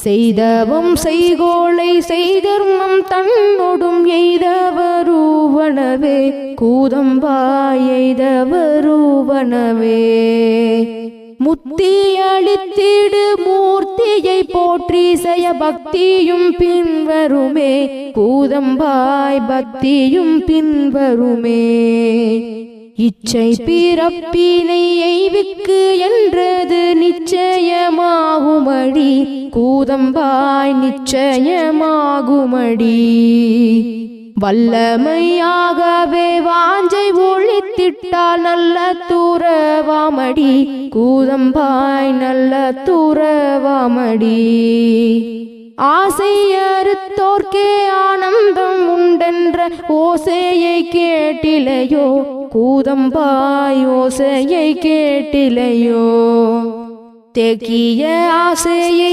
செய்தவம் செய்கோளை செய்தர்மம் தன்னொடும் எய்தவருவனவே கூதம்பாய் எய்தவருவனவே முத்தி அளித்திடு மூர்த்தியை போற்றி செய்ய பக்தியும் பின்வருமே கூதம்பாய் பக்தியும் பின்வருமே இச்சை பிறப்பினை எய்விக்கு என்றது நிச்சயமாகுமடி கூதம்பாய் நிச்சயமாகுமடி வல்லமையாகவே வாஞ்சை ஒழித்திட்டால் நல்ல தூரவாமடி கூதம்பாய் நல்ல தூரவாமடி ஆசை அறுத்தோர்க்கே ஆனந்தம் உண்டென்ற ஓசையை கேட்டிலையோ கூதம்பாய் ஓசையை கேட்டிலையோ தேக்கிய ஆசையை